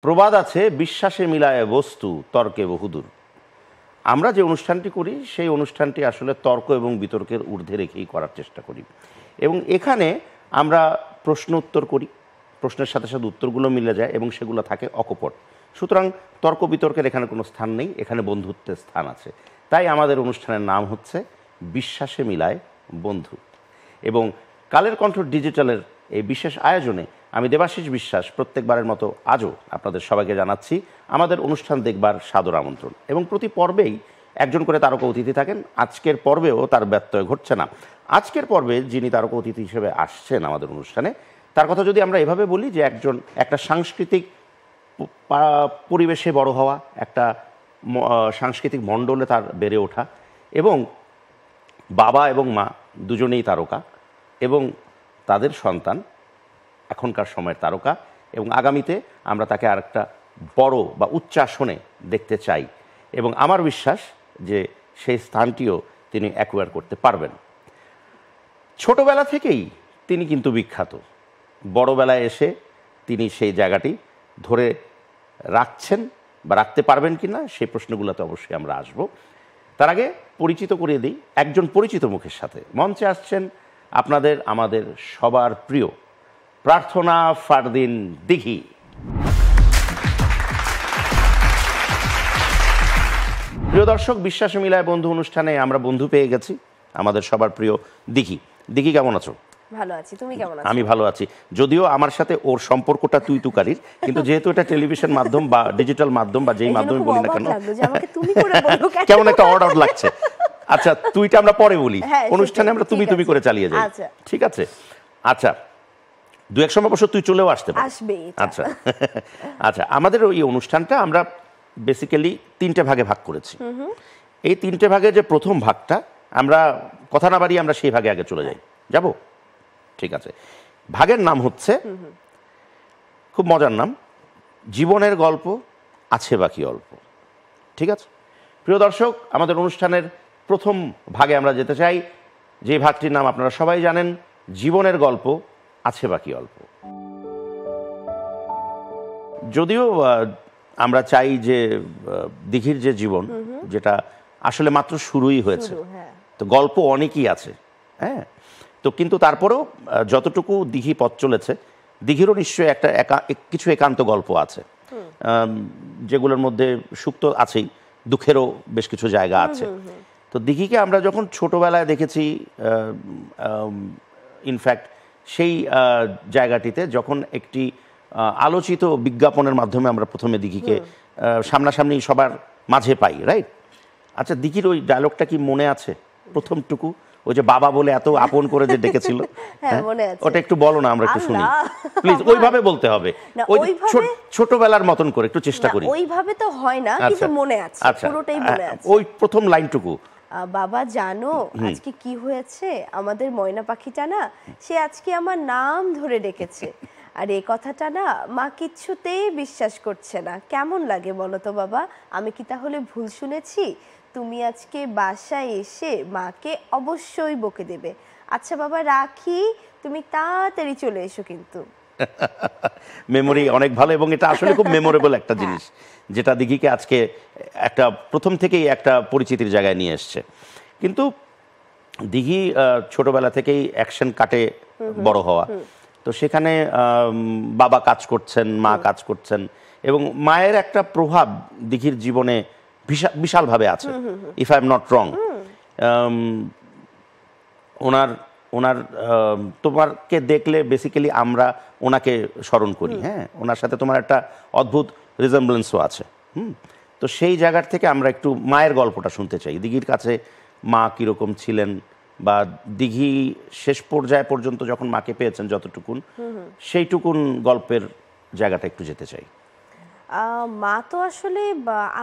প্রবাদ আছে, বিশ্বাসে মিলায় বস্তু তর্কে বহুদূর। আমরা যে অনুষ্ঠানটি করি সেই অনুষ্ঠানটি আসলে তর্ক এবং বিতর্কের ঊর্ধ্বে রেখেই করার চেষ্টা করি, এবং এখানে আমরা প্রশ্ন উত্তর করি, প্রশ্নের সাথে সাথে উত্তরগুলো মিলে যায় এবং সেগুলো থাকে অকপট। সুতরাং তর্ক বিতর্কের এখানে কোনো স্থান নেই, এখানে বন্ধুত্বের স্থান আছে। তাই আমাদের অনুষ্ঠানের নাম হচ্ছে বিশ্বাসে মিলায় বন্ধু। এবং কালের কণ্ঠ ডিজিটালের এই বিশেষ আয়োজনে আমি দেবাশিস বিশ্বাস প্রত্যেকবারের মতো আজও আপনাদের সবাইকে জানাচ্ছি আমাদের অনুষ্ঠান দেখবার সাদর আমন্ত্রণ। এবং প্রতি পর্বেই একজন করে তারকা অতিথি থাকেন। আজকের পর্বেও তার ব্যত্যয় ঘটছে না। আজকের পর্বে যিনি তারকা অতিথি হিসেবে আসছেন আমাদের অনুষ্ঠানে, তার কথা যদি আমরা এভাবে বলি যে একটা সাংস্কৃতিক পরিবেশে বড় হওয়া, একটা সাংস্কৃতিক মণ্ডলে তার বেড়ে ওঠা, এবং বাবা এবং মা দুজনেই তারকা, এবং তাদের সন্তান এখনকার সময়ের তারকা, এবং আগামীতে আমরা তাকে আরেকটা বড় বা উচ্চ আসনে দেখতে চাই, এবং আমার বিশ্বাস যে সেই স্থানটিও তিনি অ্যাকোয়ার করতে পারবেন। ছোটবেলা থেকেই তিনি কিন্তু বিখ্যাত। বড়বেলায় এসে তিনি সেই জায়গাটি ধরে রাখছেন বা রাখতে পারবেন কি না, সেই প্রশ্নগুলোতে অবশ্যই আমরা আসব। তার আগে পরিচিত করিয়ে দিই একজন পরিচিত মুখের সাথে। মঞ্চে আসছেন আমাদের সবার প্রিয় প্রার্থনা ফারদিন দিঘি। প্রিয় দর্শক, বিশ্বাসে মিলায় বন্ধু অনুষ্ঠানে আমরা বন্ধু পেয়ে গেছি, আমাদের সবার প্রিয় দিঘি। দিঘি, কেমন আছো? ভালো আছি, তুমি কেমন আছো? আমি ভালো আছি, যদিও আমার সাথে ওর সম্পর্কটা তুই তুকারির, কিন্তু যেহেতু এটা টেলিভিশন মাধ্যম বা ডিজিটাল মাধ্যম বা যেই মাধ্যমে বলি না কেন, কেমন একটা অর্ডার লাগছে। আচ্ছা, তুইটা আমরা পরে বলি, অনুষ্ঠানে আমরা তুমি তুমি করে চালিয়ে যাই, ঠিক আছে? আচ্ছা, দু এক সময় অবশ্য তুই চলেও আসতে পারিস। আচ্ছা আচ্ছা, আমাদের ওই অনুষ্ঠানটা আমরা বেসিক্যালি তিনটে ভাগে ভাগ করেছি। এই তিনটে ভাগে যে প্রথম ভাগটা, আমরা কথা না বাড়িয়ে আমরা সেই ভাগে আগে চলে যাই। যাব? ঠিক আছে। ভাগের নাম হচ্ছে, খুব মজার নাম, জীবনের গল্প আছে বাকি অল্প। ঠিক আছে প্রিয় দর্শক, আমাদের অনুষ্ঠানের প্রথম ভাগে আমরা যেতে চাই, যে ভাগটির নাম আপনারা সবাই জানেন, জীবনের গল্প আছে বাকি অল্প। যদিও আমরা চাই যে দিঘির যে জীবন, যেটা আসলে মাত্র শুরুই হয়েছে, তো গল্প অনেকই আছে, হ্যাঁ, তো কিন্তু তারপরেও যতটুকু দিঘি পথ চলেছে, দিঘিরও নিশ্চয়ই কিছু একান্ত গল্প আছে, যেগুলোর মধ্যে সুখ তো আছেই, দুঃখেরও বেশ কিছু জায়গা আছে। তো দিঘিকে আমরা যখন ছোটবেলায় দেখেছি, ইনফ্যাক্ট সেই জায়গাটিতে যখন একটি আলোচিত বিজ্ঞাপনের মাধ্যমে আমরা প্রথমে দিঘিকে সামনাসামনি সবার মাঝে পাই, রাইট? আচ্ছা, দিঘির ওই ডায়লগটা কি মনে আছে প্রথমটুকু, ওই যে বাবা বলে এত আপন করে যে ডেকেছিল? ওটা একটু বলো না, আমরা একটু শুনি প্লিজ। ওইভাবে বলতে হবে, ওই ছোটবেলার মতন করে একটু চেষ্টা করি। ওইভাবে তো হয় না, কিন্তু মনে আছে, পুরোটাই মনে আছে। ওই প্রথম লাইনটুকু, বাবা জানো আজকে কি হয়েছে, আমাদের ময়না পাখিটা না, সে আজকে আমার নাম ধরে ডেকেছে, আর এই কথাটা না মা কিচ্ছুতেই বিশ্বাস করছে না। কেমন লাগে বলো তো বাবা, আমি কি তাহলে ভুল শুনেছি? তুমি আজকে বাসায় এসে মাকে অবশ্যই বকে দেবে। আচ্ছা বাবা রাখি, তুমি তাড়াতাড়ি চলে এসো কিন্তু। মেমোরি অনেক ভালো, এবং এটা আসলে খুব মেমোরেবল একটা জিনিস, যেটা দিঘিকে আজকে একটা প্রথম থেকেই একটা পরিচিতির জায়গায় নিয়ে এসছে। কিন্তু দিঘি ছোটবেলা থেকেই অ্যাকশন কাটে বড় হওয়া, তো সেখানে বাবা কাজ করছেন, মা কাজ করছেন, এবং মায়ের একটা প্রভাব দিঘির জীবনে বিশালভাবে আছে, if I am not wrong. ওনার তোমাকে দেখলে বেসিক্যালি আমরা ওনাকে স্মরণ করি, হ্যাঁ, ওনার সাথে তোমার একটা অদ্ভুত রিজেম্বলেন্সও আছে। তো সেই জায়গার থেকে আমরা একটু মায়ের গল্পটা শুনতে চাই। দিঘির কাছে মা কীরকম ছিলেন, বা দিঘি শেষ পর্যায়ে পর্যন্ত যখন মাকে পেয়েছেন যতটুকুন, সেইটুকুন গল্পের জায়গাটা একটু যেতে চাই। মা তো আসলে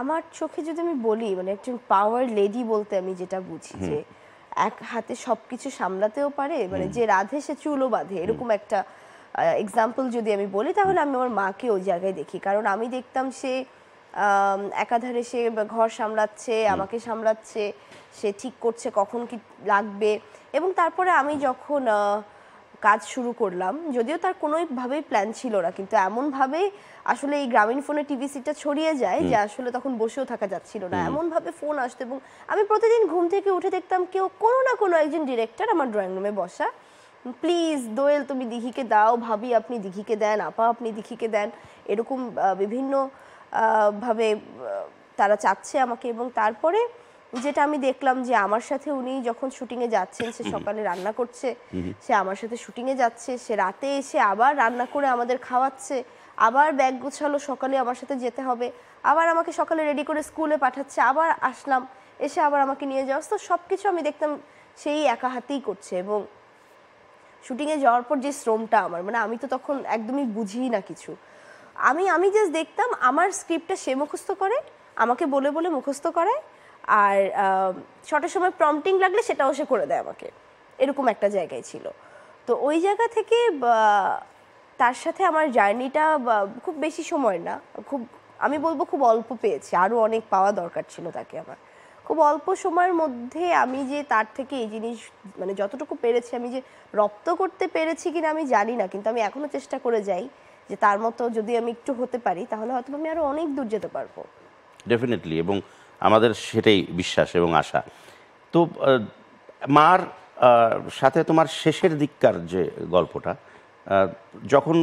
আমার চোখে যদি আমি বলি, মানে একজন পাওয়ার লেডি বলতে আমি যেটা বুঝি, যে এক হাতে সবকিছু সামলাতেও পারে, মানে যে রাধে সে চুলও বাঁধে, এরকম একটা এক্সাম্পল যদি আমি বলি, তাহলে আমি আমার মাকে ওই জায়গায় দেখি। কারণ আমি দেখতাম সে একাধারে সে ঘর সামলাচ্ছে, আমাকে সামলাচ্ছে, সে ঠিক করছে কখন কি লাগবে, এবং তারপরে আমি যখন কাজ শুরু করলাম, যদিও তার কোনোভাবেই প্ল্যান ছিল না, কিন্তু এমনভাবে আসলে এই গ্রামীণ ফোনে টিভি সিটটা ছড়িয়ে যায় যে আসলে তখন বসেও থাকা যাচ্ছিল না, এমনভাবে ফোন আসতো। এবং আমি প্রতিদিন ঘুম থেকে উঠে দেখতাম কেউ কোনো না কোনো একজন ডিরেক্টর আমার ড্রয়িং রুমে বসা, প্লিজ দোয়েল তুমি দিঘিকে দাও, ভাবি আপনি দিঘিকে দেন, আপা আপনি দিঘিকে দেন, এরকম বিভিন্ন ভাবে তারা চাচ্ছে আমাকে। এবং তারপরে যেটা আমি দেখলাম যে আমার সাথে উনি যখন শুটিংয়ে যাচ্ছেন, সে সকালে রান্না করছে, সে আমার সাথে শুটিংয়ে যাচ্ছে, সে রাতে এসে আবার রান্না করে আমাদের খাওয়াচ্ছে, আবার ব্যাগ গোছালো, সকালে আমার সাথে যেতে হবে, আবার আমাকে সকালে রেডি করে স্কুলে পাঠাচ্ছে, আবার আসলাম, এসে আবার আমাকে নিয়ে যাওয়া, তো সব কিছু আমি দেখতাম সেই একা হাতেই করছে। এবং শুটিংয়ে যাওয়ার পর যে শ্রমটা আমার, মানে আমি তো তখন একদমই বুঝিই না কিছু, আমি জাস্ট দেখতাম আমার স্ক্রিপ্টটা সে মুখস্থ করে, আমাকে বলে বলে মুখস্থ করায়, আর শর্টের সময় প্রম্পটিং লাগলে সেটাও সে করে দেয় আমাকে, এরকম একটা জায়গায় ছিল। তো ওই জায়গা থেকে তার সাথে আমার জার্নিটা খুব বেশি সময় না, খুব আমি বলবো খুব অল্প পেয়েছি, আরও অনেক পাওয়া দরকার ছিল তাকে আমার। খুব অল্প সময়ের মধ্যে আমি যে তার থেকে এই জিনিস মানে যতটুকু পেরেছি, আমি যে রপ্ত করতে পেরেছি কিনা আমি জানি না, কিন্তু আমি এখনো চেষ্টা করে যাই যে তার মতো যদি আমি একটু হতে পারি তাহলে হয়তো আমি আরো অনেক দূর যেতে পারবো। ডেফিনেটলি, এবং আমাদের সেটাই বিশ্বাস এবং আশা। তো মার সাথে তোমার শেষের দিককার যে গল্পটা, যখন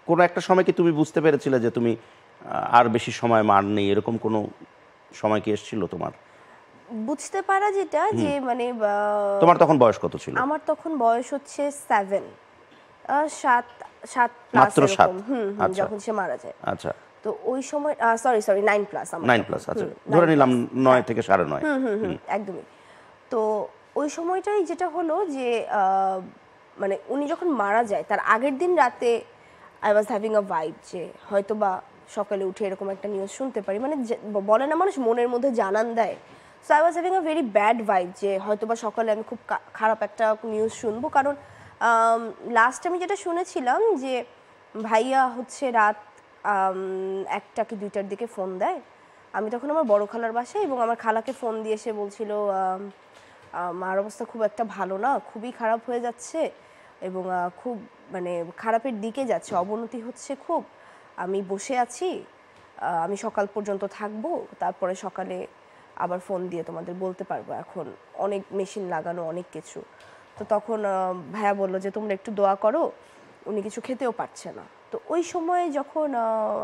কোনো একটা সময় কি তুমি বুঝতে পেরেছিলে যে তুমি আর বেশি সময় মার নেই, এরকম কোনো সময় কি এসেছিল তোমার? বুঝতে পারা যেটা যে মানে তোমার তখন বয়স কত ছিল? আমার তখন বয়স হচ্ছে 7, 7 মাত্র 7। যখন সে মারা যায়। আচ্ছা, তো ওই সময় সরি 9+, 9+, আচ্ছা ধরে নিলাম 9 থেকে 9.5। একদমই। তো ওই সময়টাই যেটা হলো যে মানে উনি যখন মারা যায় তার আগের দিন রাতে I was having a vibe যে হয়তো বা সকালে উঠে এরকম একটা নিউজ শুনতে পারি, মানে বলে না মানুষ মনের মধ্যে জানান দেয়। So I was having a very bad vibe যে হয়তো বা সকালে আমি খুব খারাপ একটা নিউজ শুনবো, কারণ লাস্ট আমি যেটা শুনেছিলাম যে ভাইয়া হচ্ছে রাত 1টা কি 2টার দিকে ফোন দেয়। আমি তখন আমার বড় খালার বাসায়, এবং আমার খালাকে ফোন দিয়ে সে বলছিল মার অবস্থা খুব একটা ভালো না, খুবই খারাপ হয়ে যাচ্ছে, এবং খুব মানে খারাপের দিকে যাচ্ছে, অবনতি হচ্ছে খুব, আমি বসে আছি, আমি সকাল পর্যন্ত থাকবো, তারপরে সকালে আবার ফোন দিয়ে তোমাদের বলতে পারবো, এখন অনেক মেশিন লাগানো অনেক কিছু। তো তখন ভাইয়া বললো যে তোমরা একটু দোয়া করো, উনি কিছু খেতেও পারছে না। তো ওই সময় যখন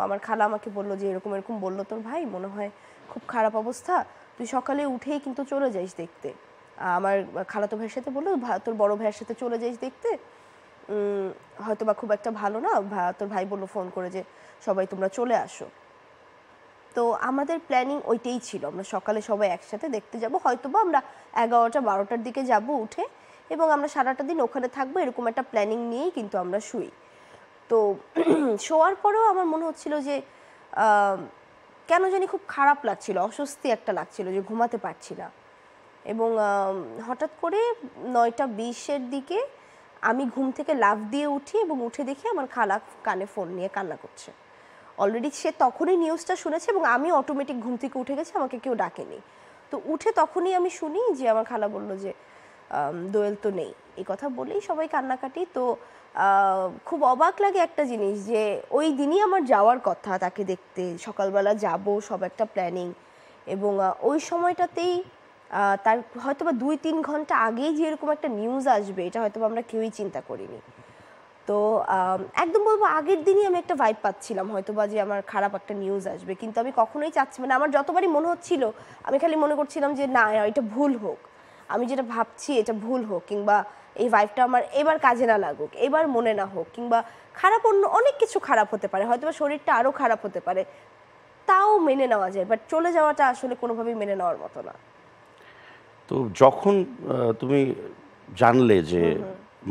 আমার খালা আমাকে বললো যে এরকম এরকম বললো তোর ভাই, মনে হয় খুব খারাপ অবস্থা, তুই সকালে উঠেই কিন্তু চলে যাইস দেখতে। আমার খালাতো ভাইয়ের সাথে বললো তোর বড় ভাইয়ের সাথে চলে যাইস দেখতে, হয়তো বা খুব একটা ভালো না। তোর ভাই বললো ফোন করে যে সবাই তোমরা চলে আসো। তো আমাদের প্ল্যানিং ওইটাই ছিল, আমরা সকালে সবাই একসাথে দেখতে যাব, হয়তো বা আমরা 11টা 12টার দিকে যাব উঠে, এবং আমরা সারাটা দিন ওখানে থাকবো, এরকম একটা প্ল্যানিং নিয়েই কিন্তু আমরা শুই। তো শোয়ার পরেও আমার মনে হচ্ছিল যে কেন জানি খুব খারাপ লাগছিল, অস্বস্তি একটা লাগছিল যে ঘুমাতে পারছি না। এবং হঠাৎ করে 9টা 20-এর দিকে আমি ঘুম থেকে লাফ দিয়ে উঠি, এবং উঠে দেখি আমার খালা কানে ফোন নিয়ে কান্না করছে। অলরেডি সে তখনই নিউজটা শুনেছে, এবং আমি অটোমেটিক ঘুম থেকে উঠে গেছি, আমাকে কেউ ডাকেনি। তো উঠে তখনই আমি শুনি যে আমার খালা বললো যে দোয়েল তো নেই, এই কথা বলেই সবাই কান্নাকাটি। তো খুব অবাক লাগে একটা জিনিস যে ওই দিনই আমার যাওয়ার কথা তাকে দেখতে, সকালবেলা যাব, সব একটা প্ল্যানিং, এবং ওই সময়টাতেই তার হয়তো বা 2-3 ঘন্টা আগেই যে এরকম একটা নিউজ আসবে এটা হয়তো আমরা কেউই চিন্তা করিনি। তো একদম বলবো আগের দিনই আমি একটা ভাইব পাচ্ছিলাম হয়তো বা যে আমার খারাপ একটা নিউজ আসবে, কিন্তু আমি কখনোই চাচ্ছি মানে আমার যতবারই মনে হচ্ছিল আমি খালি মনে করছিলাম যে না এটা ভুল হোক, আমি যেটা ভাবছি এটা ভুল হোক, কিংবা এই ভাইবটা আমার এবার কাজে না লাগুক, এবার মনে না হোক, কিংবা খারাপ অন্য অনেক কিছু খারাপ হতে পারে, হয়তো বা শরীরটা আরও খারাপ হতে পারে, তাও মেনে নেওয়া যায়, বাট চলে যাওয়াটা আসলে কোনোভাবেই মেনে নেওয়ার মতো না। তো যখন তুমি জানলে যে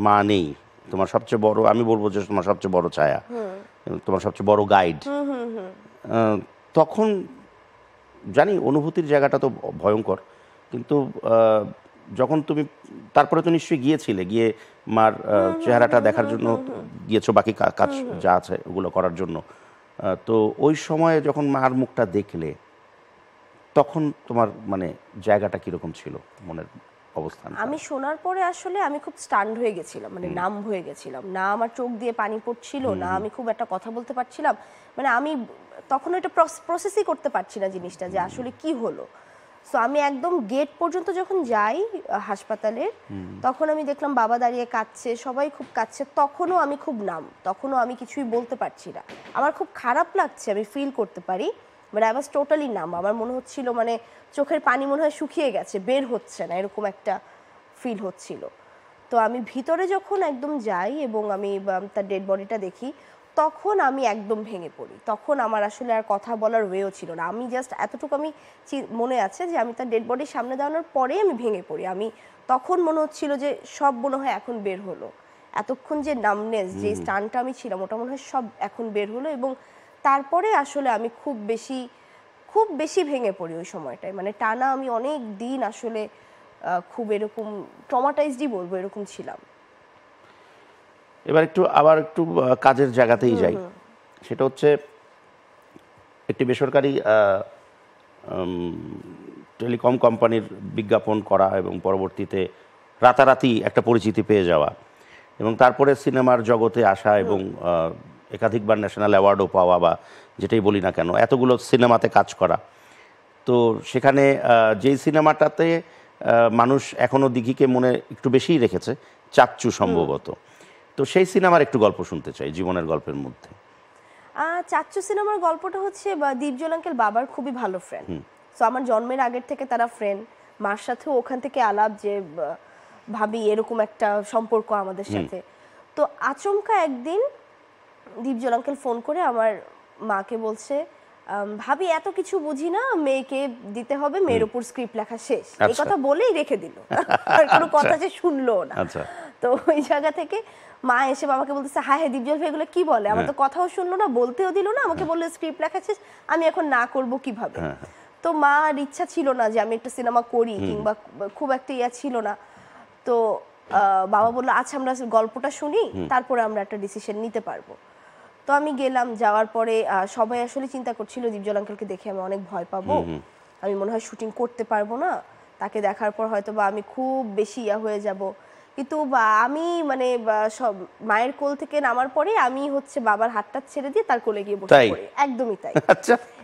মা নেই, তোমার সবচেয়ে বড়, আমি বলবো যে তোমার সবচেয়ে বড় ছায়া, তোমার সবচেয়ে বড় গাইড, তখন জানি অনুভূতির জায়গাটা তো ভয়ঙ্কর, কিন্তু যখন তুমি তারপরে তো নিশ্চয়ই গিয়েছিলে, গিয়ে মার চেহারাটা দেখার জন্য গিয়েছো, বাকি কাজ যা আছে ওগুলো করার জন্য, তো ওই সময়ে যখন মার মুখটা দেখলে তখন তোমার মানে জায়গাটা কিরকম ছিল মনের? অবস্থান? আমি শোনার পরে আসলে আমি খুব স্টান্ড হয়ে গেছিলাম, মানে নাম হয়ে গেছিলাম, না আমার চোখ দিয়ে পানি পড়ছিল, না আমি খুব একটা কথা বলতে পারছিলাম, মানে আমি তখন ওইটা প্রসেসই করতে পারছি না জিনিসটা যে আসলে কি হলো। সো আমি একদম গেট পর্যন্ত যখন যাই হাসপাতালের, তখন আমি দেখলাম বাবা দাঁড়িয়ে কাঁদছে, সবাই খুব কাঁদছে, তখনও আমি খুব তখনও আমি কিছুই বলতে পারছি না, আমার খুব খারাপ লাগছে, আমি ফিল করতে পারি, মানে আই ওয়াজ টোটালি আমার মনে হচ্ছিল মানে চোখের পানি মনে হয় শুকিয়ে গেছে, বের হচ্ছে না, এরকম একটা ফিল হচ্ছিল। তো আমি ভিতরে যখন একদম যাই এবং আমি তার ডেড বডিটা দেখি, তখন আমি একদম ভেঙে পড়ি। তখন আমার আসলে আর কথা বলার ওয়েও ছিল না, আমি জাস্ট এতটুকু আমি মনে আছে যে আমি তার ডেড বডির সামনে দাঁড়ানোর পরেই আমি ভেঙে পড়ি। আমি তখন মনে হচ্ছিল যে সব মনে হয় এখন বের হলো, এতক্ষণ যে নামনেস, যে স্টানটা আমি ছিলাম, ওটা মনে হয় সব এখন বের হলো। এবং তারপরে আসলে আমি খুব বেশি ভেঙে পড়ি ওই সময়টায়, মানে টানা আমি অনেক দিন আসলে খুব এরকম ট্রমাটাইজডই বলবো, এরকম ছিলাম। এবার আবার একটু কাজের জায়গাতেই যাই। সেটা হচ্ছে একটি বেসরকারি টেলিকম কোম্পানির বিজ্ঞাপন করা এবং পরবর্তীতে রাতারাতি একটা পরিচিতি পেয়ে যাওয়া এবং তারপরে সিনেমার জগতে আসা এবং একাধিকবার ন্যাশনাল অ্যাওয়ার্ডও পাওয়া, বা যেটাই বলি না কেন, এতগুলো সিনেমাতে কাজ করা। তো সেখানে যেই সিনেমাটাতে মানুষ এখনও দিঘিকে মনে একটু বেশিই রেখেছে, চাচ্চু সম্ভবত, তো সেই সিনেমার একটু গল্প শুনতে চাই, জীবনের গল্পের মধ্যে। চাচ্চু সিনেমার গল্পটা হচ্ছে দীপজল আঙ্কেল বাবার খুবই ভালো ফ্রেন্ড। সো আমার জন্মের আগের থেকে তারা ফ্রেন্ড, মার সাথেও ওখান থেকে আলাপ যে ভাবি এরকম একটা সম্পর্ক আমাদের সাথে। তো আচমকা একদিন দীপজল আঙ্কেল ফোন করে আমার মাকে বলছে, ভাবি এত কিছু বুঝি না, মেয়েকে দিতে হবে, মেয়ের উপর স্ক্রিপ্ট লেখা শেষ, এই কথা বলেই রেখে দিল, আর কোনো কথা যে শুনলো না। তো ওই জায়গা থেকে মা এসে বাবাকে বলতেছে, হ্যাঁ হ্যাঁ দীপজল ভাই এগুলো কি বলে, আমার তো কথাও শুনলো না, বলতেও দিল না, আমাকে বললো স্ক্রিপ্ট লেখা শেষ, আমি এখন না করব কিভাবে। তো মার ইচ্ছা ছিল না যে আমি একটা সিনেমা করি, কিংবা খুব একটা ইয়া ছিল না। তো বাবা বললো আচ্ছা আমরা গল্পটা শুনি, তারপরে আমরা একটা ডিসিশন নিতে পারবো। তো আমি গেলাম, যাওয়ার পরে সবাই আসলে চিন্তা করছিল দীপজল আঙ্কেলকে দেখে আমি অনেক ভয় পাবো, আমি মনে হয় শুটিং করতে পারবো না, তাকে দেখার পর হয়তো বা আমি খুব বেশি ইয়া হয়ে যাব। কিন্তু আমি মানে সব মায়ের কোল থেকে নামার পরে আমি হচ্ছে বাবার হাতটা ছেড়ে দিয়ে তার কোলে গিয়ে বসে পড়ি, একদমই তাই।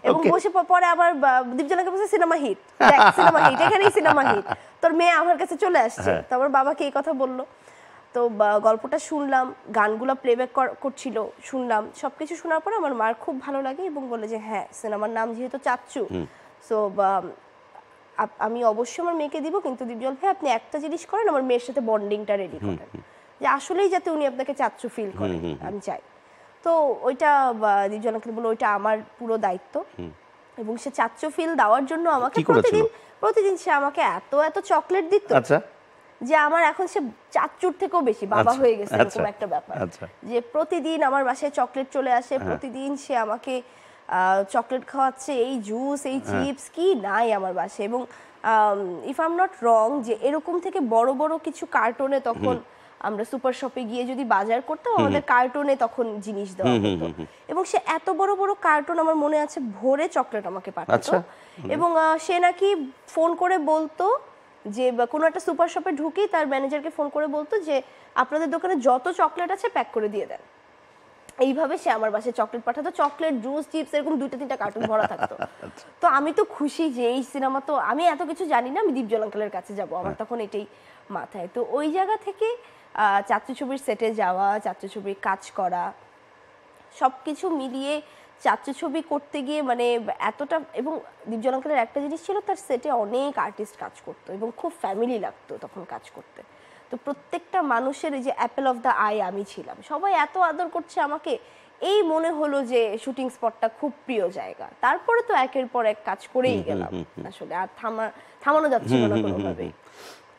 এবং বসে পরে আবার দীপজল আঙ্কেল বলছে সিনেমা হিট, সিনেমা হিট, এখানেই সিনেমা হিট, তোর মেয়ে আমার কাছে চলে আসছে। তারপর বাবাকে এই কথা বললো। তো গল্পটা শুনলাম, গানগুলো প্লেব্যাক করছিল, শুনলাম, সবকিছু শোনার পর আমার মার খুব ভালো লাগে এবং বলে যে হ্যাঁ সিনেমার নাম যেহেতু চাচ্চু, সো আমি অবশ্যই আমার মেয়েকে দিব, কিন্তু দীপজল ভাই আপনি একটা জিনিস করেন, আমার মেয়ের সাথে বন্ডিংটা রেডি করেন, যে আসলেই যাতে উনি আপনাকে চাচ্চু ফিল করেন, আমি চাই। তো ওইটা দীপজল আঙ্কেল বলল ওইটা আমার পুরো দায়িত্ব, এবং সে চাচ্চু ফিল দেওয়ার জন্য আমাকে প্রতিদিন সে আমাকে এত এত চকলেট দিত যে আমার এখন সে চাচ্চুর থেকেও বেশি বাবা হয়ে গেছে, এরকম একটা ব্যাপার, যে প্রতিদিন আমার বাসায় চকলেট চলে আসে, প্রতিদিন সে আমাকে চকলেট খাওয়াচ্ছে, এই জুস, এই চিপস, কি নাই আমার বাসায়। এবং ইফ আই এম নট রং, যে এরকম থেকে বড় বড় কিছু কার্টুনে, তখন আমরা সুপার শপে গিয়ে যদি বাজার করতাম, আমাদের কার্টুনে তখন জিনিস দেওয়া হতো, এবং সে এত বড় বড় কার্টুন আমার মনে আছে ভরে চকলেট আমাকে পাঠাতো। এবং সে নাকি ফোন করে বলতো যে কোনো একটা সুপার শপে ঢুকি, তার ম্যানেজারকে ফোন করে বলতো যে আপনাদের দোকানে যত চকলেট আছে প্যাক করে দিয়ে দেন। এইভাবে সে আমার বাসায় চকলেট পাঠাতো, চকলেট, জুস, চিপস, এরকম 2-3টা কার্টুন ভরা থাকতো। তো আমি তো খুশি যে এই সিনেমা, তো আমি এত কিছু জানি না, আমি দীপজল আঙ্কেলের কাছে যাব, আমার তখন এটাই মাথায়। তো ওই জায়গা থেকে চাচ্চু ছবির সেটে যাওয়া, চাচ্চু ছবির কাজ করা, সবকিছু মিলিয়ে চাচ্চু ছবি করতে গিয়ে মানে এতটা, এবং দীপজল আঙ্কেলের একটা জিনিস ছিল, তার সেটে অনেক আর্টিস্ট কাজ করতো এবং খুব ফ্যামিলি লাগতো তখন কাজ করতে। তো প্রত্যেকটা মানুষের এই যে অ্যাপেল অফ দ্য আই আমি ছিলাম, সবাই এত আদর করছে আমাকে, এই মনে হলো যে শুটিং স্পটটা খুব প্রিয় জায়গা। তারপরে তো একের পর এক কাজ করেই গেলাম, আসলে আর থামানো যাচ্ছিল না কোনোভাবে।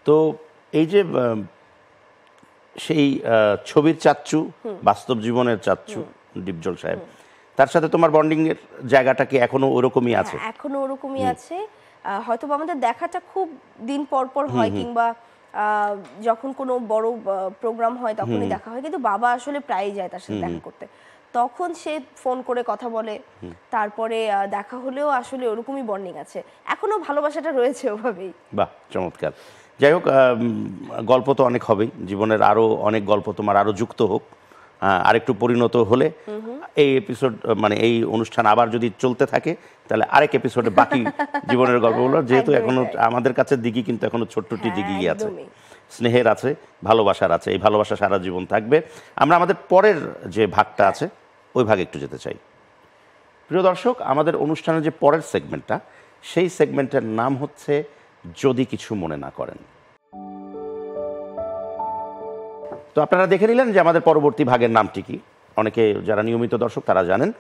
তো এই যে সেই ছবির চাচ্চু, বাস্তব জীবনের চাচ্চু দীপজল সাহেব, তার সাথে তোমার বন্ডিং এর জায়গাটা কি এখনো ওরকমই আছে? এখনো ওরকমই আছে, হয়তো আমাদের দেখাটা খুব দিন পর পর হয়, কিংবা যখন কোনো বড় প্রোগ্রাম হয় তখনই দেখা হয়, কিন্তু বাবা আসলে প্রায়ই যায় তার সাথে দেখা করতে, তখন সে ফোন করে কথা বলে, তারপরে দেখা হলেও আসলে ওরকমই বন্ডিং আছে, এখনো ভালোবাসাটা রয়েছে ওভাবেই। বাহ, চমৎকার। যাই হোক, গল্প তো অনেক হবেই, জীবনের আরো অনেক গল্প তোমার আরো যুক্ত হোক, আরেকটু পরিণত হলে এই এপিসোড মানে এই অনুষ্ঠান আবার যদি চলতে থাকে তাহলে আরেক এপিসোডে বাকি জীবনের গল্পগুলো, যেহেতু এখনো আমাদের কাছে দিঘি কিন্তু এখনো ছোট্টটি দিঘি আছে, স্নেহের আছে, ভালোবাসার আছে, এই ভালোবাসা সারা জীবন থাকবে। আমরা আমাদের পরের যে ভাগটা আছে ওই ভাগে একটু যেতে চাই। প্রিয় দর্শক, আমাদের অনুষ্ঠানের যে পরের সেগমেন্টটা, সেই সেগমেন্টের নাম হচ্ছে যদি কিছু মনে না করেন। তো আপনারা দেখে নিলেন যে আমাদের পরবর্তী ভাগের নামটি কি। অনেকে যারা নিয়মিত দর্শক তারা জানেন